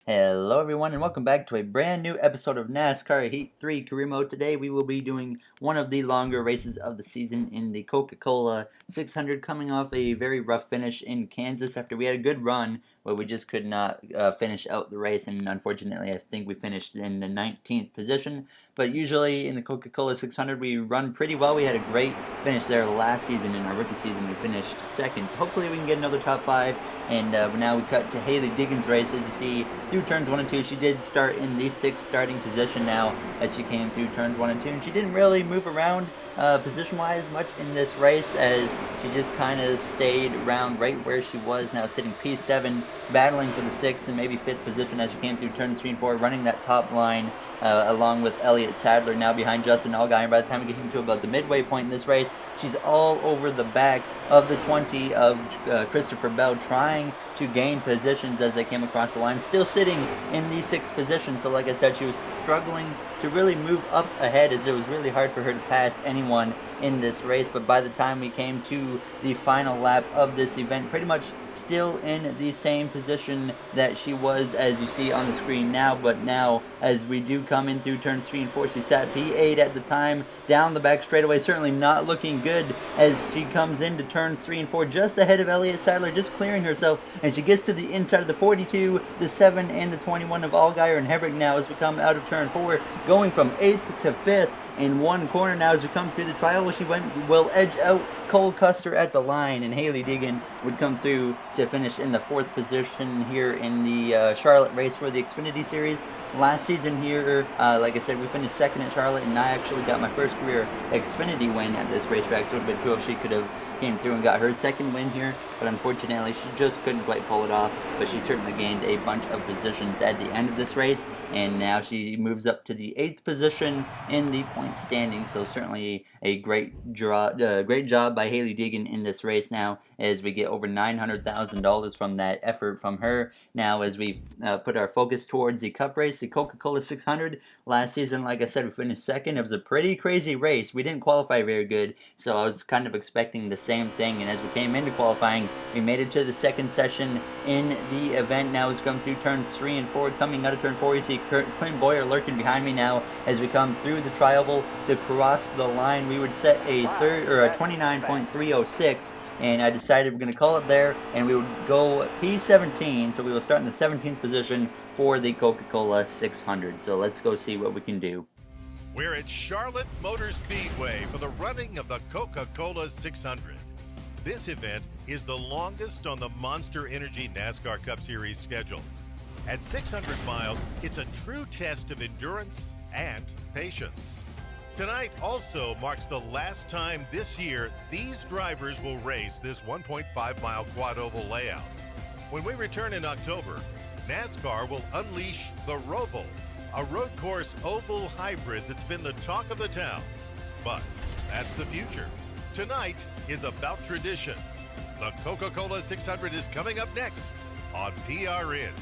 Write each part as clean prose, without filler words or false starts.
Hello everyone and welcome back to a brand new episode of NASCAR Heat 3 Career Mode. Today we will be doing one of the longer races of the season in the Coca-Cola 600, coming off a very rough finish in Kansas after we had a good run, but we just could not finish out the race, and unfortunately I think we finished in the 19th position. But usually in the Coca-Cola 600 we run pretty well. We had a great finish there last season. In our rookie season we finished second, so hopefully we can get another top 5. And now we cut to Haley Diggins' race. As you see, through turns 1 and 2, she did start in the 6th starting position now as she came through turns 1 and 2. And she didn't really move around position-wise much in this race, as she just kind of stayed around right where she was now, sitting P7, battling for the 6th and maybe 5th position as she came through turns 3 and 4, running that top line along with Elliott Sadler now behind Justin Allgaier. And by the time we get to about the midway point in this race, she's all over the back of the 20 of Christopher Bell, trying to gain positions as they came across the line, still sitting in the 6th position. So like I said, she was struggling to really move up ahead, as it was really hard for her to pass anyone in this race. But by the time we came to the final lap of this event, pretty much still in the same position that she was, as you see on the screen now. But now, as we do come in through turns 3 and 4, she sat P8 at the time, down the back straightaway, certainly not looking good as she comes into turns 3 and 4, just ahead of Elliott Sadler, just clearing herself, and she gets to the inside of the 42, the 7, and the 21 of Allgaier and Hebrick now as we come out of turn 4, going from 8th to 5th in one corner now as we come through the trial. She will edge out Cole Custer at the line, and Haley Diggin would come through to finish in the 4th position here in the Charlotte race for the Xfinity Series. Last season here, like I said, we finished 2nd at Charlotte, and I actually got my first career Xfinity win at this racetrack, so it would have been cool if she could have came through and got her 2nd win here, but unfortunately she just couldn't quite pull it off. But she certainly gained a bunch of positions at the end of this race, and now she moves up to the 8th position in the point standing. So certainly a great job by Haley Diggin in this race now, as we get over $900,000 from that effort from her. Now as we put our focus towards the Cup race, the Coca-Cola 600. Last season, like I said, we finished 2nd. It was a pretty crazy race. We didn't qualify very good, so I was kind of expecting the same thing. And as we came into qualifying, we made it to the 2nd session in the event. Now as we come through turns 3 and 4, coming out of turn 4, you see Clint Boyer lurking behind me now as we come through the tri-oval to cross the line. We would set a 29.306, and I decided we're going to call it there, and we would go P17, so we will start in the 17th position for the Coca-Cola 600. So let's go see what we can do. We're at Charlotte Motor Speedway for the running of the Coca-Cola 600. This event is the longest on the Monster Energy NASCAR Cup Series schedule. At 600 miles, it's a true test of endurance and patience. Tonight also marks the last time this year these drivers will race this 1.5-mile quad oval layout. When we return in October, NASCAR will unleash the Roval, a road course oval hybrid that's been the talk of the town. But that's the future. Tonight is about tradition. The Coca-Cola 600 is coming up next on PRN.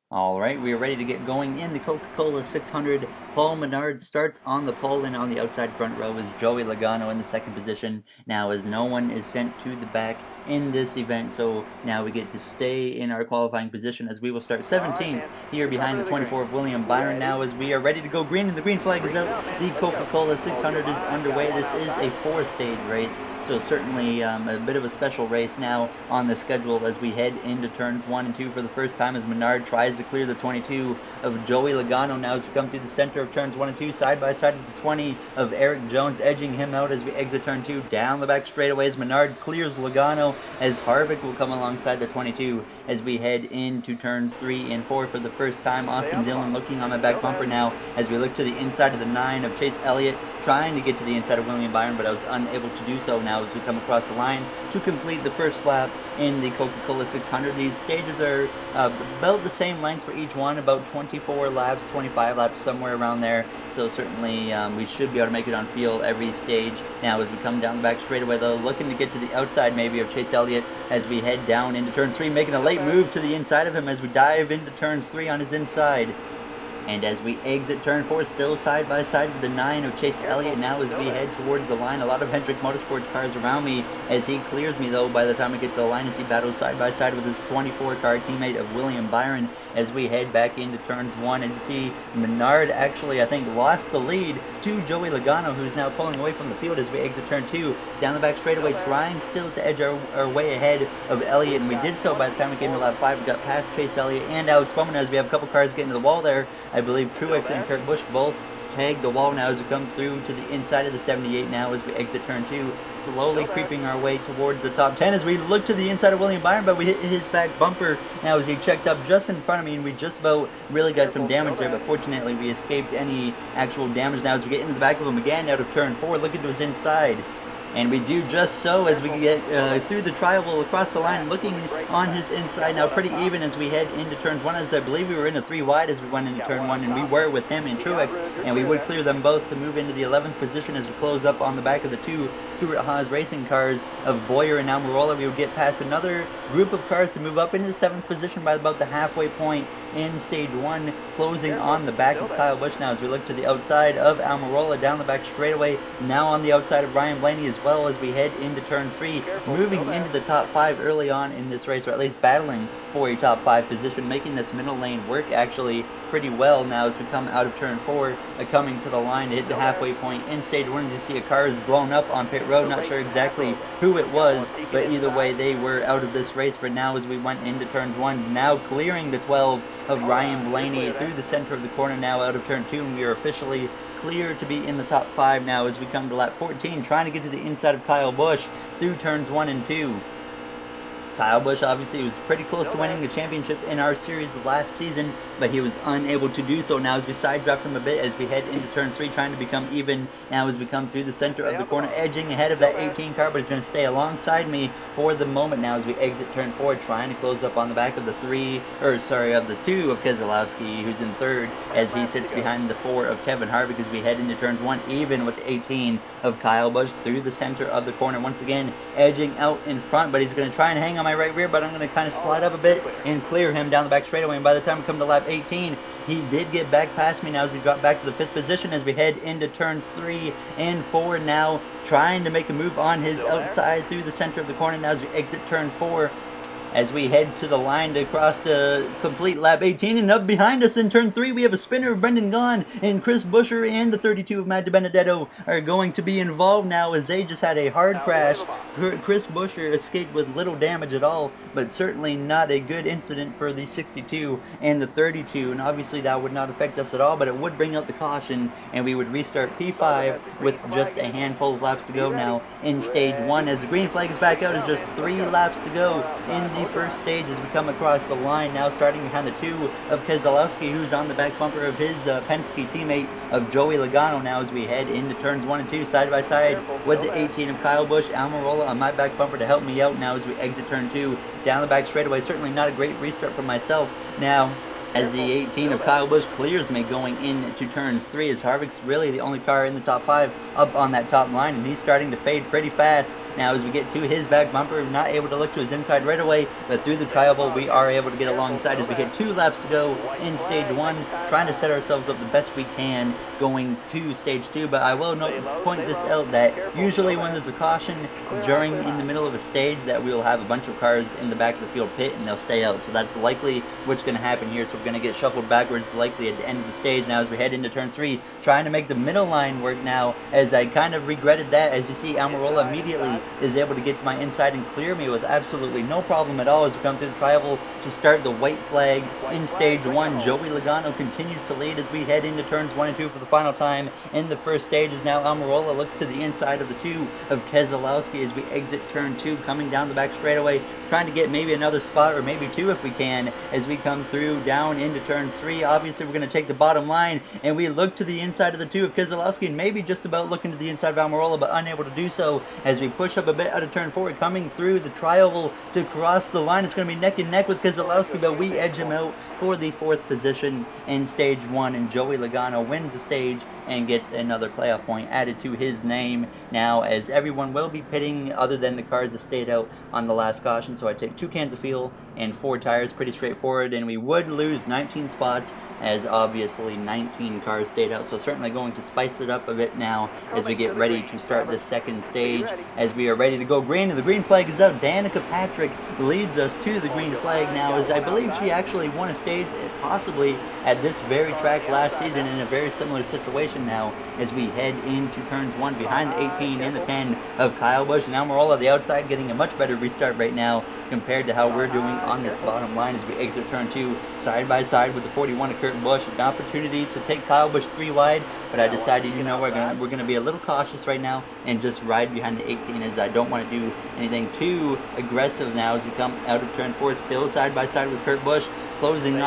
All right, we are ready to get going in the Coca-Cola 600. Paul Menard starts on the pole, and on the outside front row is Joey Logano in the 2nd position. Now, as no one is sent to the back in this event, so now we get to stay in our qualifying position, as we will start 17th here behind the 24 of William Byron. Now as we are ready to go green and the green flag is out, the Coca-Cola 600 is underway. This is a 4-stage race, so certainly a bit of a special race now on the schedule as we head into turns 1 and 2 for the first time, as Menard tries to clear the 22 of Joey Logano. Now as we come through the center of turns 1 and 2, side by side with the 20 of Eric Jones, edging him out as we exit turn 2. Down the back straightaway as Menard clears Logano, as Harvick will come alongside the 22 as we head into turns 3 and 4 for the first time. Austin Dillon looking on my back bumper now as we look to the inside of the 9 of Chase Elliott, trying to get to the inside of William Byron, but I was unable to do so. Now as we come across the line to complete the first lap in the Coca-Cola 600. These stages are about the same length for each one, about 24 laps, 25 laps, somewhere around there. So certainly we should be able to make it on field every stage. Now as we come down the back straightaway, though, looking to get to the outside maybe of Chase Elliott as we head down into turns 3, making a late move to the inside of him as we dive into turns 3 on his inside. And as we exit turn 4, still side by side with the 9 of Chase Elliott now as we head towards the line. A lot of Hendrick Motorsports cars around me as he clears me, though, by the time I get to the line, as he battles side by side with his 24-car teammate of William Byron as we head back into turns 1. As you see, Menard actually, I think, lost the lead to Joey Logano, who's now pulling away from the field as we exit turn 2. Down the back straightaway, trying still to edge our way ahead of Elliott, and we did so by the time we came to lap 5. We got past Chase Elliott and Alex Bowman as we have a couple cars getting to the wall there. I believe Truex and Kurt Busch both tag the wall now as we come through to the inside of the 78 now as we exit turn 2, slowly creeping our way towards the top 10 as we look to the inside of William Byron, but we hit his back bumper now as he checked up just in front of me, and we just about really got some damage there, but fortunately we escaped any actual damage now as we get into the back of him again out of turn 4, looking to his inside. And we do just so as we get through the tri-oval across the line, looking on his inside now, pretty even as we head into turns 1, as I believe we were in a 3 wide as we went into turn 1, and we were with him and Truex, and we would clear them both to move into the 11th position as we close up on the back of the 2 Stuart Haas racing cars of Boyer and Almirola. We would get past another group of cars to move up into the 7th position by about the halfway point in stage 1, closing on the back of Kyle Busch now as we look to the outside of Almirola, down the back straightaway, now on the outside of Ryan Blaney as well as we head into turn 3, moving into the top 5 early on in this race, or at least battling for a top 5 position, making this middle lane work actually pretty well now as we come out of turn 4, coming to the line to hit the halfway point in stage 1. As you see, a car is blown up on pit road, not sure exactly who it was, but either way they were out of this race for now as we went into turns 1, now clearing the 12 of Ryan Blaney through the center of the corner now out of turn 2, and we are officially clear to be in the top 5 now as we come to lap 14, trying to get to the inside of Kyle Busch through turns 1 and 2. Kyle Busch obviously was pretty close to winning the championship in our series last season, but he was unable to do so now as we side draft him a bit as we head into turn 3, trying to become even now as we come through the center of the corner, edging ahead of that 18 car, but he's going to stay alongside me for the moment now as we exit turn 4, trying to close up on the back of the 2 of Keselowski, who's in 3rd, as he sits behind the 4 of Kevin Harvick as we head into turns 1, even with the 18 of Kyle Busch through the center of the corner, once again edging out in front, but he's going to try and hang on my right rear, but I'm going to kind of slide up a bit and clear him down the back straightaway, and by the time we come to lap 18, he did get back past me now as we drop back to the 5th position as we head into turns 3 and 4 now, trying to make a move on his outside through the center of the corner now as we exit turn 4. As we head to the line to cross the complete lap 18, and up behind us in turn 3, we have a spinner of Brendan Gaughan, and Chris Buescher and the 32 of Matt DiBenedetto are going to be involved now as they just had a hard crash. Chris Buescher escaped with little damage at all, but certainly not a good incident for the 62 and the 32, and obviously that would not affect us at all, but it would bring out the caution, and we would restart P5 with just a handful of laps to go now in stage 1, as the green flag is back out as just 3 laps to go in the first stage as we come across the line now, starting behind the 2 of Keselowski, who's on the back bumper of his Penske teammate of Joey Logano now as we head into turns 1 and 2 side by side with the 18 of Kyle Busch. Almirola on my back bumper to help me out now as we exit turn 2 down the back straightaway. Certainly not a great restart for myself now as the 18 of Kyle Busch clears me going into turns 3, as Harvick's really the only car in the top 5 up on that top line, and he's starting to fade pretty fast now as we get to his back bumper. Not able to look to his inside right away, but through the tri-oval we are able to get alongside as we hit 2 laps to go in stage 1, trying to set ourselves up the best we can going to stage 2. But I will point this out that usually when there's a caution in the middle of a stage, that we'll have a bunch of cars in the back of the field pit and they'll stay out, so that's likely what's going to happen here. So we're going to get shuffled backwards likely at the end of the stage now as we head into turn 3, trying to make the middle line work now, as I kind of regretted that. As you see, Almirola immediately is able to get to my inside and clear me with absolutely no problem at all as we come through the tri-oval to start the white flag in stage 1. Joey Logano continues to lead as we head into turns 1 and 2 for the final time in the first stage, as now Almirola looks to the inside of the 2 of Keselowski as we exit turn 2, coming down the back straightaway, trying to get maybe another spot or maybe 2 if we can as we come through down into turn 3. Obviously we're going to take the bottom line, and we look to the inside of the 2 of Keselowski, and maybe just about looking to the inside of Almirola, but unable to do so as we push up a bit out of turn 4, coming through the tri-oval to cross the line. It's going to be neck and neck with Keselowski, but we edge him out for the 4th position in stage 1, and Joey Logano wins the stage and gets another playoff point added to his name now, as everyone will be pitting other than the cars that stayed out on the last caution. So I take 2 cans of fuel and 4 tires, pretty straightforward, and we would lose 19 spots as obviously 19 cars stayed out. So certainly going to spice it up a bit now as we get ready to start the second stage, as we are ready to go green, and the green flag is out. Danica Patrick leads us to the green flag now, as I believe she actually won a stage possibly at this very track last season in a very similar situation now, as we head into turns 1 behind the 18 and the 10 of Kyle Busch. And Almirola the outside getting a much better restart right now compared to how we're doing on this bottom line as we exit turn 2 side by side with the 41 of Kurt Busch. An opportunity to take Kyle Busch 3 wide, but I decided, you know, we're gonna be a little cautious right now and just ride behind the 18, as I don't want to do anything too aggressive now as we come out of turn 4, still side by side with Kurt Busch, closing in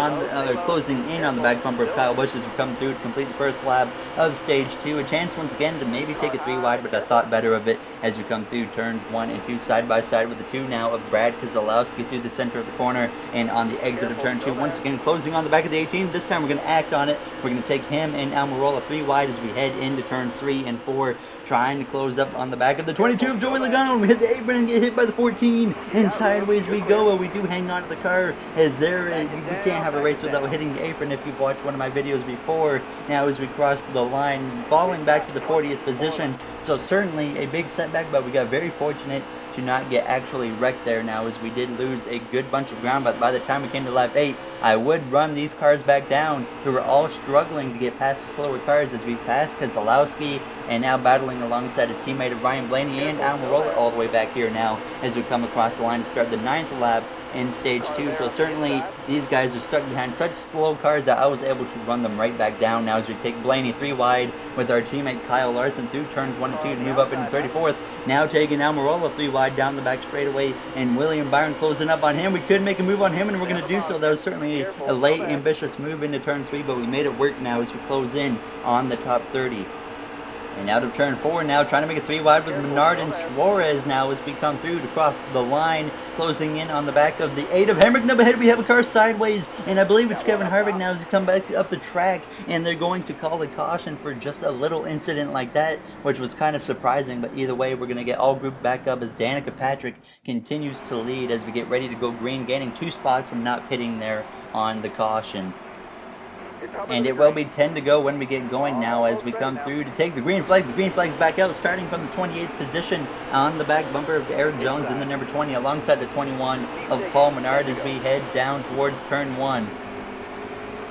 on the back bumper of Kyle Busch as we come through to complete the first lap of stage 2. A chance once again to maybe take it 3 wide, but I thought better of it as we come through turns 1 and 2 side by side with the 2 now of Brad Keselowski through the center of the corner and on the exit of turn 2. Once again closing on the back of the 18. This time we're going to act on it. We're going to take him and Almirola 3 wide as we head into turns 3 and 4, trying to close up on the back of the 22 of Joey Logano. We hit the apron and get hit by the 14, and sideways we go. We do hang on to the car, as we can't have a race without hitting the apron if you've watched one of my videos before. Now as we cross the line, falling back to the 40th position, so certainly a big setback, but we got very fortunate to not get actually wrecked there now, as we did lose a good bunch of ground. But by the time we came to lap 8, I would run these cars back down, who were all struggling to get past the slower cars, as we passed Keselowski and now battling alongside his teammate of Ryan Blaney and Almirola all the way back here now as we come across the line to start the 9th lap in stage 2. So certainly these guys are stuck behind such slow cars that I was able to run them right back down now as we take Blaney 3 wide with our teammate Kyle Larson through turns 1 and 2 to move up into 34th. Now taking Almirola 3 wide down the back straightaway, and William Byron closing up on him. We could make a move on him, and we're going to do so. That was certainly a late ambitious move into turn 3, but we made it work now as we close in on the top 30. And out of turn 4 now, trying to make a 3 wide with Menard and Suarez now as we come through to cross the line, closing in on the back of the 8 of Hemrick. Up ahead we have a car sideways, and I believe it's Kevin Harvick now as we come back up the track, and they're going to call a caution for just a little incident like that, which was kind of surprising. But either way, we're going to get all grouped back up as Danica Patrick continues to lead as we get ready to go green, gaining 2 spots from not pitting there on the caution. And it will be 10 to go when we get going now as we come through to take the green flag. The green flag's back out, starting from the 28th position on the back bumper of Eric Jones in the number 20, alongside the 21 of Paul Menard as we head down towards turn 1.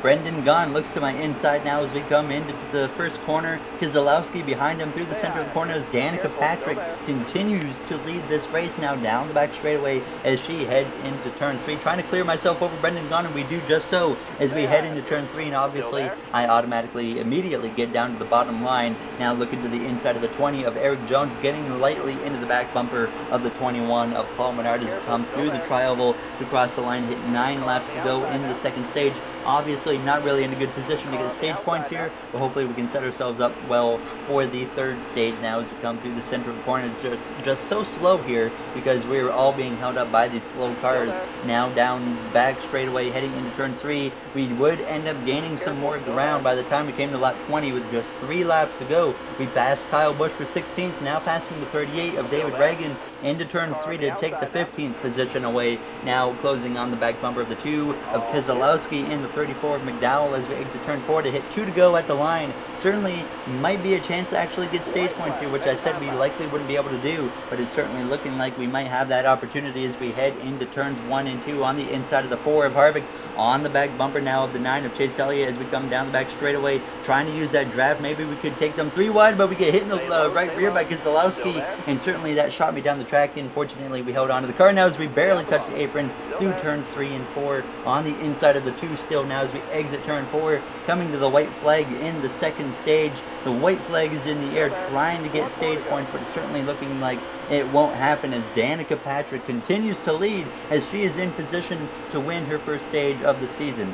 Brendan Gaughan looks to my inside now as we come into the first corner. Keselowski behind him through the center of the corner as Danica Patrick continues to lead this race now down the back straightaway as she heads into turn 3. Trying to clear myself over Brendan Gaughan, and we do just so as we head into turn 3. And obviously, I immediately get down to the bottom line. Now looking to the inside of the 20 of Eric Jones, getting lightly into the back bumper of the 21 of Paul Menard as we come through the tri-oval to cross the line. Hit 9 laps to go in the second stage. Obviously not really in a good position to get stage points here, but hopefully we can set ourselves up well for the third stage now as we come through the center of the corner. It's just so slow here because we're all being held up by these slow cars. Now down the back straightaway heading into turn 3, we would end up gaining some more ground by the time we came to lap 20 with just 3 laps to go. We passed Kyle Busch for 16th, now passing the 38 of David Reagan into turn 3 to take the 15th position away. Now closing on the back bumper of the 2 of Keselowski in the 34 of McDowell as we exit turn 4 to hit 2 to go at the line. Certainly might be a chance to actually get stage points here, which I said we likely wouldn't be able to do, but it's certainly looking like we might have that opportunity as we head into turns 1 and 2 on the inside of the 4 of Harvick, on the back bumper now of the 9 of Chase Elliott as we come down the back straightaway, trying to use that draft. Maybe we could take them 3 wide, but we get hit in the right rear by Keselowski, and certainly that shot me down the track. Unfortunately, we held on to the car now as we barely touch the apron through turns 3 and 4 on the inside of the 2 still now as we exit turn 4, coming to the white flag in the second stage. The white flag is in the air trying to get stage points, but it's certainly looking like it won't happen as Danica Patrick continues to lead as she is in position to win her first stage of the season.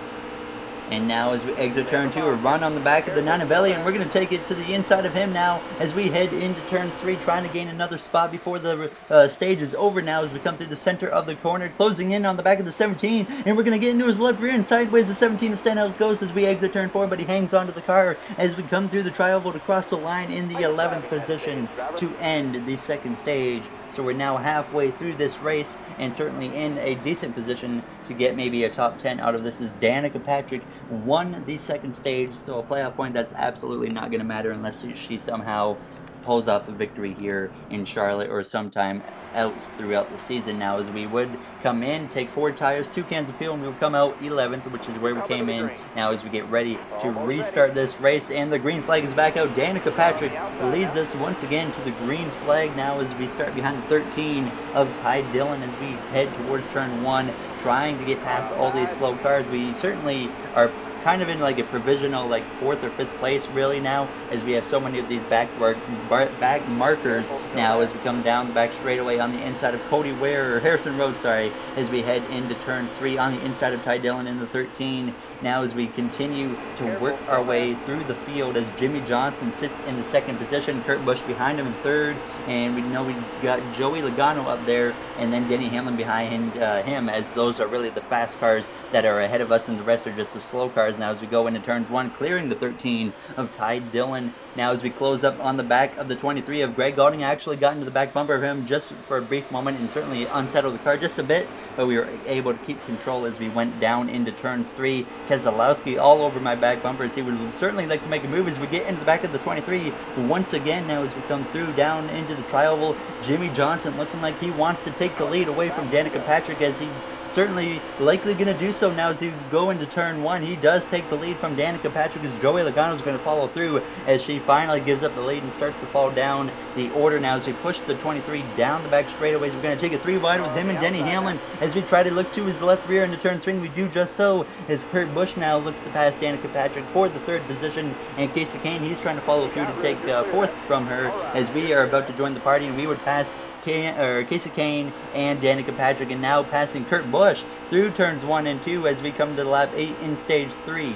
And now as we exit turn 2, a run on the back of the Nanavelli, and we're going to take it to the inside of him now as we head into turn 3, trying to gain another spot before the stage is over now as we come through the center of the corner, closing in on the back of the 17, and we're going to get into his left rear, and sideways the 17 of Stenhouse goes as we exit turn 4, but he hangs onto the car as we come through the tri-oval to cross the line in the 11th position to end the second stage. So we're now halfway through this race and certainly in a decent position to get maybe a top 10 out of this. As Danica Patrick won the second stage, so a playoff point that's absolutely not going to matter unless she somehow pulls off a victory here in Charlotte or sometime else throughout the season. Now as we would come in, take 4 tires, 2 cans of fuel, and we'll come out 11th, which is where we came in. Now as we get ready to restart this race, and the green flag is back out, Danica Patrick leads us once again to the green flag now as we start behind the 13 of Ty Dillon as we head towards turn 1, trying to get past all these slow cars. We certainly are kind of in like a provisional like 4th or 5th place really now, as we have so many of these back markers now as we come down the back straightaway on the inside of Cody Ware, or Harrison Road, sorry, as we head into turn 3 on the inside of Ty Dillon in the 13. Now as we continue to work our way through the field as Jimmy Johnson sits in the 2nd position, Kurt Busch behind him in 3rd, and we know we got Joey Logano up there, and then Denny Hamlin behind him, as those are really the fast cars that are ahead of us, and the rest are just the slow cars now as we go into turns 1, clearing the 13 of Ty Dillon. Now as we close up on the back of the 23 of Greg Gaulding, I actually got into the back bumper of him just for a brief moment and certainly unsettled the car just a bit, but we were able to keep control as we went down into turns 3. Keselowski all over my back bumpers. He would certainly like to make a move as we get into the back of the 23 once again now as we come through down into the tri-oval. Jimmy Johnson looking like he wants to take the lead away from Danica Patrick, as he's certainly likely going to do so now as he go into turn 1. He does take the lead from Danica Patrick as Joey Logano is going to follow through as she finally gives up the lead and starts to fall down the order now as we push the 23 down the back straightaways. We're going to take a 3 wide with him and Denny Hamlin as we try to look to his left rear into turn 3, and we do just so as Kurt Busch now looks to pass Danica Patrick for the 3rd position, and Casey Kane, he's trying to follow through to take 4th from her as we are about to join the party, and we would pass Casey Kane and Danica Patrick, and now passing Kurt Busch through turns 1 and 2 as we come to lap 8 in stage 3.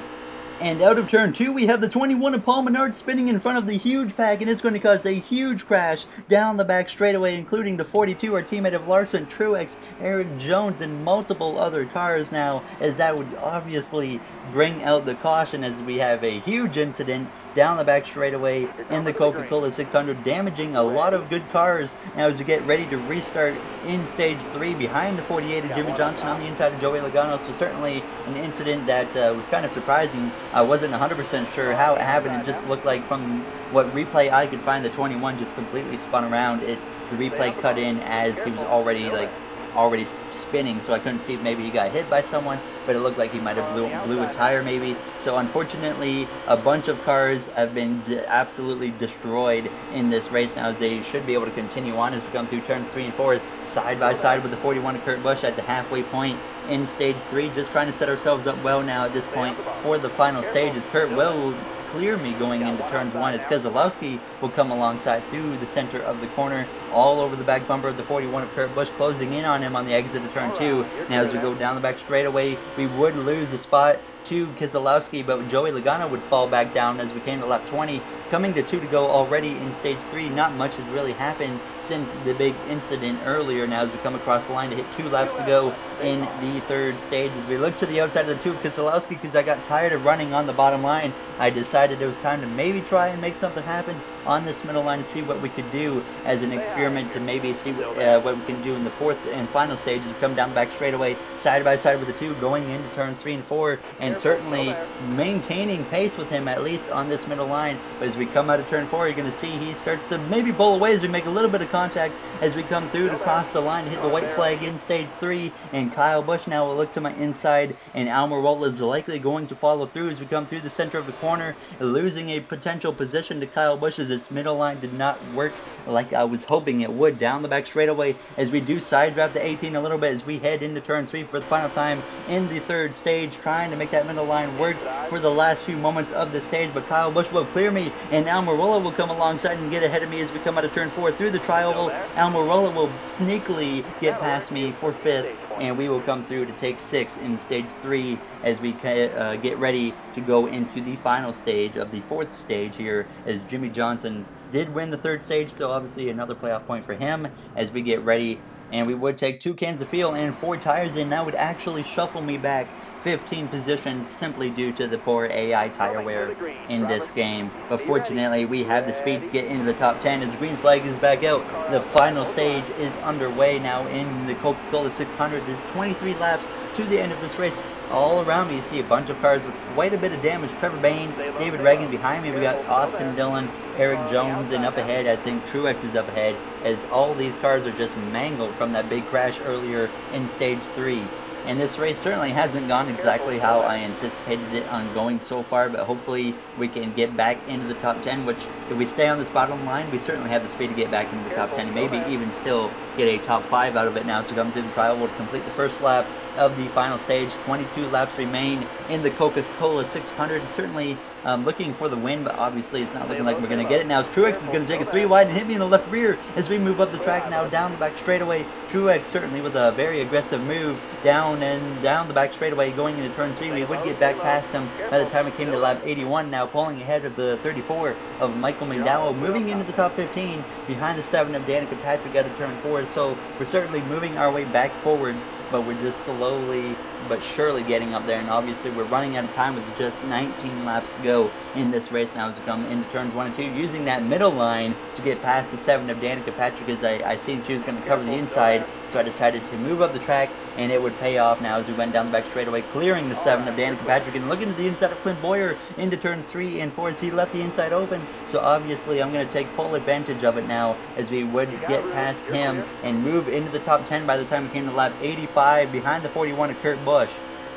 And out of turn 2, we have the 21 of Paul Menard spinning in front of the huge pack, and it's going to cause a huge crash down the back straightaway, including the 42, our teammate of Larson, Truex, Eric Jones, and multiple other cars now, as that would obviously bring out the caution as we have a huge incident down the back straightaway in the Coca-Cola 600, damaging a lot of good cars now as we get ready to restart in stage 3 behind the 48 of Jimmy Johnson on the inside of Joey Logano. So certainly an incident that was kind of surprising. I wasn't 100% sure how it happened. It just looked like from what replay I could find, the 21 just completely spun around. The replay cut in as he was already spinning, so I couldn't see if maybe he got hit by someone, but it looked like he might have blew a tire maybe. So unfortunately, a bunch of cars have been absolutely destroyed in this race now, as they should be able to continue on as we come through turns 3 and 4 side by side with the 41 of Kurt Busch at the halfway point in stage 3, just trying to set ourselves up well now at this point for the final stage, as Kurt will clear me going into turns 1. It's Keselowski will come alongside through the center of the corner, all over the back bumper of the 41 of Kurt Busch, closing in on him on the exit of turn 2. Now as we go down the back straightaway, we would lose the spot to Keselowski, but Joey Logano would fall back down as we came to lap 20. Coming to 2 to go already in stage 3, not much has really happened since the big incident earlier. Now as we come across the line to hit 2 laps to go in the 3rd stage, as we look to the outside of the 2 of Keselowski, because I got tired of running on the bottom line, I decided it was time to maybe try and make something happen on this middle line to see what we could do as an experiment, to maybe see what we can do in the 4th and final stage as we come down the back straightaway side by side with the 2 going into turns 3 and 4, and certainly maintaining pace with him at least on this middle line. But as we come out of turn 4, you're going to see he starts to maybe bowl away as we make a little bit of contact as we come through to cross the line to hit the white flag in stage 3, and Kyle Busch now will look to my inside, and Almirola is likely going to follow through as we come through the center of the corner, losing a potential position to Kyle Busch as this middle line did not work like I was hoping it would down the back straightaway, as we do side draft the 18 a little bit as we head into turn 3 for the final time in the 3rd stage, trying to make that middle line work for the last few moments of the stage. But Kyle Busch will clear me, and Almirola will come alongside and get ahead of me as we come out of turn 4 through the tri-oval. Almirola will sneakily get past me for 5th and we will come through to take 6 in stage 3 as we get ready to go into the final stage of the 4th stage here, as Jimmy Johnson did win the 3rd stage, so obviously another playoff point for him as we get ready. And we would take 2 cans of fuel and 4 tires, and that would actually shuffle me back 15 positions simply due to the poor AI tire wear in this game. But fortunately, we have the speed to get into the top 10 as the green flag is back out. The final stage is underway now in the Coca-Cola 600. There's 23 laps to the end of this race. All around me, you see a bunch of cars with quite a bit of damage. Trevor Bayne, David Reagan behind me. We got Austin Dillon, Eric Jones, and up ahead, I think Truex is up ahead, as all these cars are just mangled from that big crash earlier in stage 3. And this race certainly hasn't gone exactly how I anticipated it on going so far, but hopefully we can get back into the top 10, which if we stay on this bottom line, we certainly have the speed to get back into the top 10, and maybe even still get a top 5 out of it now. So come through the trial, we'll complete the first lap of the final stage. 22 laps remain in the Coca-Cola 600. Certainly looking for the win, but obviously it's not looking like we're going to get it now. As Truex is going to take a 3 wide and hit me in the left rear as we move up the track now down the back straightaway. Truex certainly with a very aggressive move down the back straightaway going into turn 3. We would get back past him by the time we came to lap 81, now pulling ahead of the 34 of Michael McDowell, moving into the top 15 behind the 7 of Danica Patrick out of turn 4. So we're certainly moving our way back forwards, but we're just slowly but surely getting up there, and obviously we're running out of time with just 19 laps to go in this race now as we come into turns 1 and 2, using that middle line to get past the 7 of Danica Patrick, as I seen she was going to cover the inside, so I decided to move up the track, and it would pay off now as we went down the back straightaway, clearing the 7 of Danica Patrick and looking to the inside of Clint Boyer into turns 3 and 4 as he left the inside open. So obviously I'm going to take full advantage of it now as we would get past him and move into the top 10 by the time we came to lap 85 behind the 41 of Kurt Busch.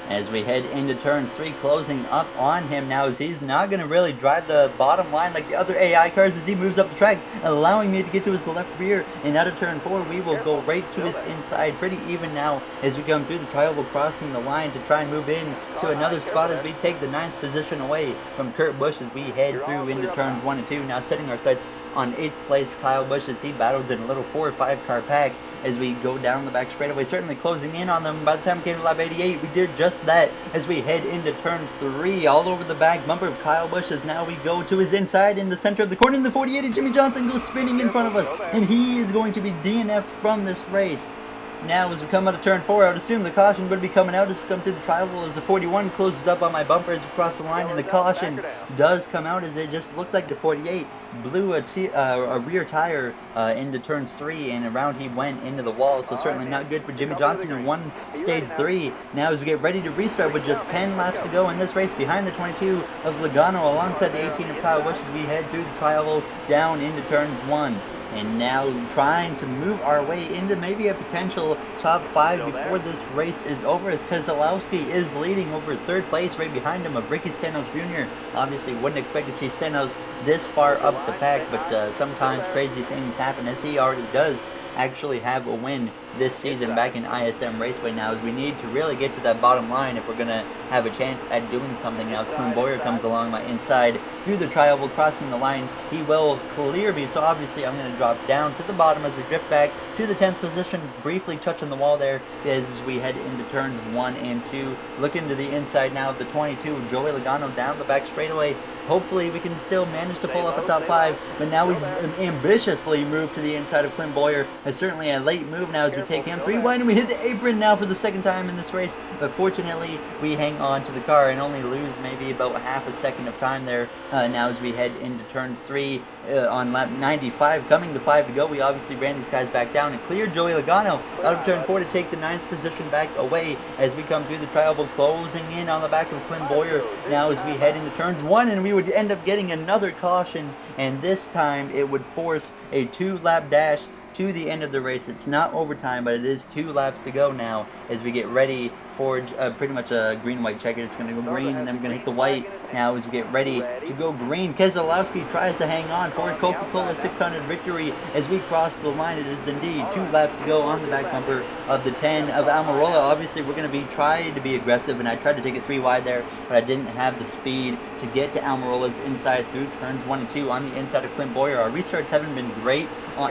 As we head into turn 3, closing up on him now, as he's not going to really drive the bottom line like the other AI cars as he moves up the track, allowing me to get to his left rear. And out of turn 4, we will go right to his inside, pretty even now as we come through the triangle, crossing the line to try and move in to another spot as we take the 9th position away from Kurt Busch as we head through into turns 1 and 2. Now setting our sights on 8th place Kyle Busch as he battles in a little 4 or 5 car pack as we go down the back straightaway, certainly closing in on them. By the time we came to lap 88, we did just that as we head into turns 3. All over the back bumper of Kyle Busch as now we go to his inside in the center of the corner, and the 48 of Jimmy Johnson goes spinning in front of us, and he is going to be DNF'd from this race. Now, as we come out of turn 4, I would assume the caution would be coming out as we come through the trial as the 41 closes up on my bumper as we cross the line, and the caution does come out as it just looked like the 48 blew a rear tire into turns 3, and around he went into the wall, so certainly not good for Jimmy Johnson who won stage 3. Now as we get ready to restart with just 10 laps to go in this race behind the 22 of Logano alongside the 18 of Kyle Busch as we head through the trial down into turns 1. And now trying to move our way into maybe a potential top 5 before this race is over, as Keselowski is leading over 3rd place right behind him of Ricky Stenhouse Jr. Obviously wouldn't expect to see Stenhouse this far up the pack, but sometimes crazy things happen, as he already does actually have a win this season back in ISM Raceway now, as we need to really get to that bottom line if we're going to have a chance at doing something now. As Clint Boyer comes along my inside through the trial, crossing the line, he will clear me, so obviously I'm going to drop down to the bottom as we drift back to the 10th position, briefly touching the wall there as we head into turns 1 and 2. Looking to the inside now of the 22, Joey Logano down the back straightaway. Hopefully we can still manage to pull off a top 5, but now we ambitiously move to the inside of Clint Boyer. It's certainly a late move now as we take him 3 wide, and we hit the apron now for the 2nd time in this race, but fortunately we hang on to the car and only lose maybe about half a second of time there now as we head into turns 3 on lap 95, coming to 5 to go. We obviously ran these guys back down and cleared Joey Logano out of turn 4 to take the 9th position back away as we come through the trial, closing in on the back of Clint Boyer now as we head into turns 1, and we would end up getting another caution, and this time it would force a 2-lap dash to the end of the race. It's not overtime, but it is 2 laps to go now as we get ready for pretty much a green-white checkered. It's going to go green, and then we're going to hit the white now as we get ready to go green. Keselowski tries to hang on for a Coca-Cola 600 victory as we cross the line. It is indeed 2 laps to go on the back bumper of the 10 of Almirola. Obviously, we're going to be trying to be aggressive, and I tried to take it 3 wide there, but I didn't have the speed to get to Almirola's inside through turns 1 and 2 on the inside of Clint Boyer. Our restarts haven't been great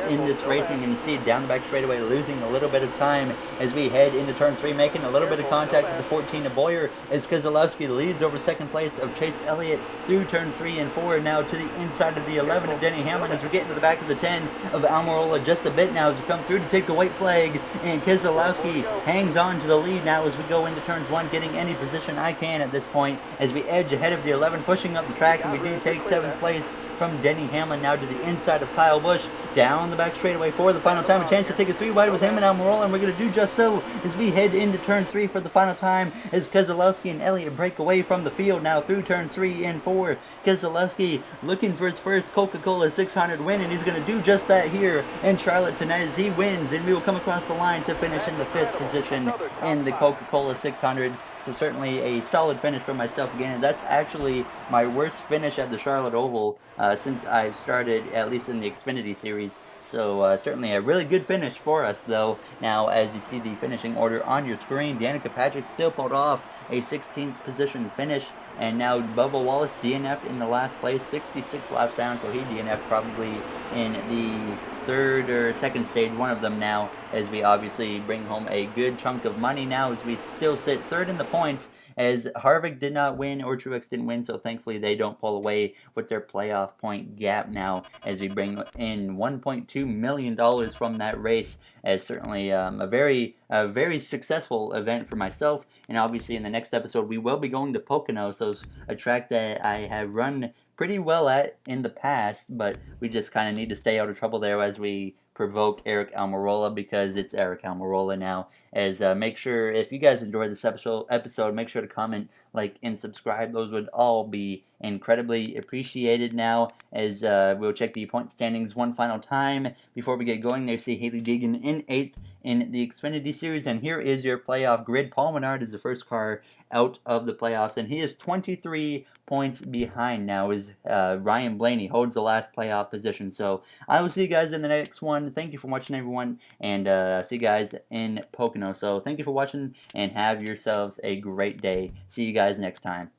in this race. We're going to see it down the back straightaway, losing a little bit of time as we head into turn 3, making a little bit of contact with the 14 of Boyer as Keselowski leads over second place of Chase Elliott through turns 3 and 4, now to the inside of the 11 of Denny Hamlin as we get into the back of the 10 of Almirola just a bit now as we come through to take the white flag, and Keselowski hangs on to the lead now as we go into turns 1, getting any position I can at this point as we edge ahead of the 11, pushing up the track, and we do take 7th place from Denny Hamlin now to the inside of Kyle Busch, down the back straightaway for the final time. A chance to take a 3 wide with him and Almirola, and we're going to do just so as we head into turn 3 for the final time as Keselowski and Elliott break away from the field now through turns 3 and 4. Keselowski looking for his first Coca-Cola 600 win, and he's going to do just that here in Charlotte tonight as he wins, and we will come across the line to finish in the 5th position in the Coca-Cola 600. So certainly a solid finish for myself again, and that's actually my worst finish at the Charlotte Oval since I've started, at least in the Xfinity Series. So certainly a really good finish for us, though. Now, as you see the finishing order on your screen, Danica Patrick still pulled off a 16th position finish, and now Bubba Wallace DNF'd in the last place, 66 laps down, so he DNF'd probably in the 3rd or 2nd stage, one of them now, as we obviously bring home a good chunk of money now as we still sit 3rd in the points, as Harvick did not win or Truex didn't win, so thankfully they don't pull away with their playoff point gap now as we bring in $1.2 million from that race, as certainly a very successful event for myself. And obviously in the next episode we will be going to Pocono, so a track that I have run pretty well at in the past, but we just kind of need to stay out of trouble there as we provoke Eric Almirola, because it's Eric Almirola now. As make sure, if you guys enjoyed this episode, make sure to comment, like, and subscribe. Those would all be incredibly appreciated now, as we'll check the point standings one final time before we get going. There, see Haley Deegan in 8th in the Xfinity Series, and here is your playoff grid. Paul Menard is the first car out of the playoffs, and he is 23 points behind now as Ryan Blaney holds the last playoff position. So I will see you guys in the next one. Thank you for watching, everyone, and see you guys in Pocono. So thank you for watching, and have yourselves a great day. See you guys next time.